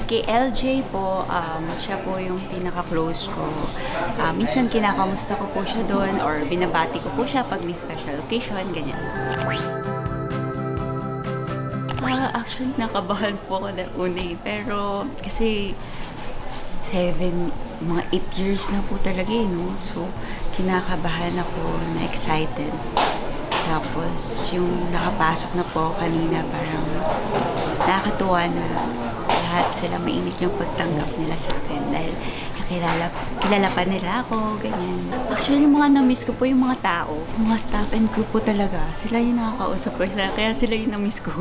Kay LJ po, siya po yung pinaka-close ko. Minsan kinakamusta ko po siya doon or binabati ko po siya pag may special occasion, ganyan. Actually, nakabahan po ako na una pero kasi mga 8 years na po talaga no? So, kinakabahan ako, na-excited. Tapos, yung nakapasok na po kanina, parang nakakatuwa na lahat sila mainit yung pagtanggap nila sa akin dahil kilala pa nila ako, ganyan. Actually, yung mga na-miss ko po yung mga tao, yung mga staff and crew po talaga. Sila yung nakakausap ko, kaya sila yung na-miss ko.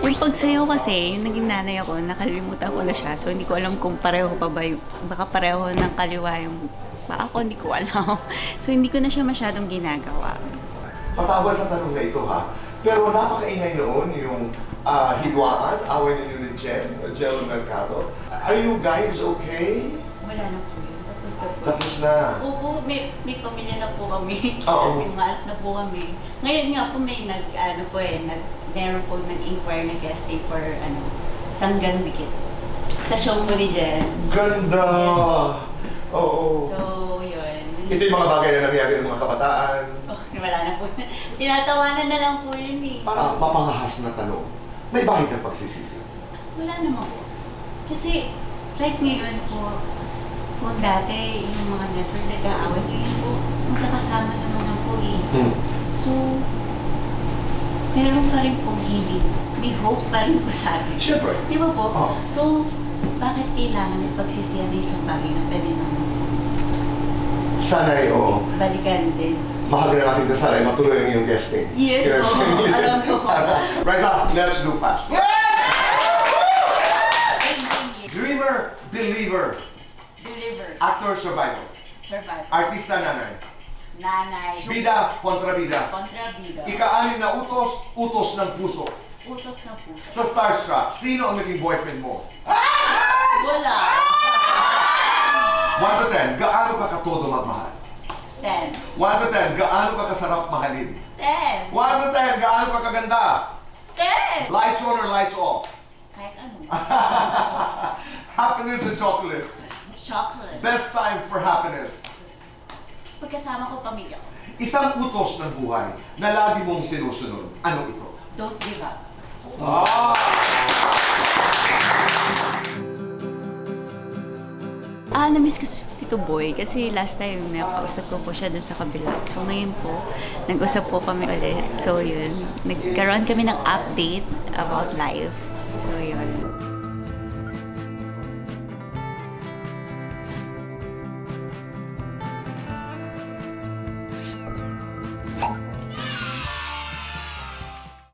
Yung pagsayaw kasi, yung naging nanay ako, nakalimutan ko na siya. So, hindi ko alam kung pareho pa ba yung, baka pareho ng kaliwa yung pa ako, hindi ko alam. So, hindi ko na siya masyadong ginagawa. Patawal sa tanong na ito ha, pero napakaingay noon yung hidwaan, away ninyo ni Jel Mercado. Are you guys okay? Wala na po yun. Tapos na. Oo, may pamilya na po kami. Oo. May maalas na po kami. Ngayon nga po may meron po nag-inquire na guesting for Sanggang Dikit. Sa show po ni Jen. Ganda! Yes po. Oo. So, yun. Ito yung mga bagay na nangyari ng mga kabataan. Oh, wala na po. Tinatawanan na lang po yun eh. Para mapangahas na tanong, may bahid ng pagsisisi? Wala naman po. Kasi, like ngayon po, kung dati yung mga network nag-aaway, ngayon po, magkakasama naman na po eh. So, meron pa rin pong healing. May hope pa rin po sa akin. Siyempre. Di ba po? Oh. So, bakit kailangan yung pagsisiyan na isang bagay na pwede naman? Sana'y, oo. Balikan din. Mahal na natin sana'y matuloy ang iyong guesting. Yes, oo. Alam ko. Raisa, let's do fast. Dreamer, believer. Deliver. Actor, survivor. Survive. Artista, nanay. Nanay. Bida, kontrabida. Kontrabida. Ika-anim na utos, utos ng puso. Utos ng puso. Sa Starstruck, sino ang naging boyfriend mo? Wala. 1 to 10, gaano ka katodo magmahal? 10. 1 to 10, gaano ka kasarap mahalin? 10. 1 to 10, gaano ka kaganda? 10. Lights on or lights off? Kahit ano. Happiness or chocolate? Chocolate. Best time for happiness? Pagkasama ko pamilya ko. Isang utos ng buhay na lagi mong sinusunod. Ano ito? Don't give up. Na-miss ko si Tito Boy kasi last time nakausap ko po siya doon sa kabila. So ngayon po, nag-usap po kami ulit. So yun, nagkaroon kami ng update about life. So yun.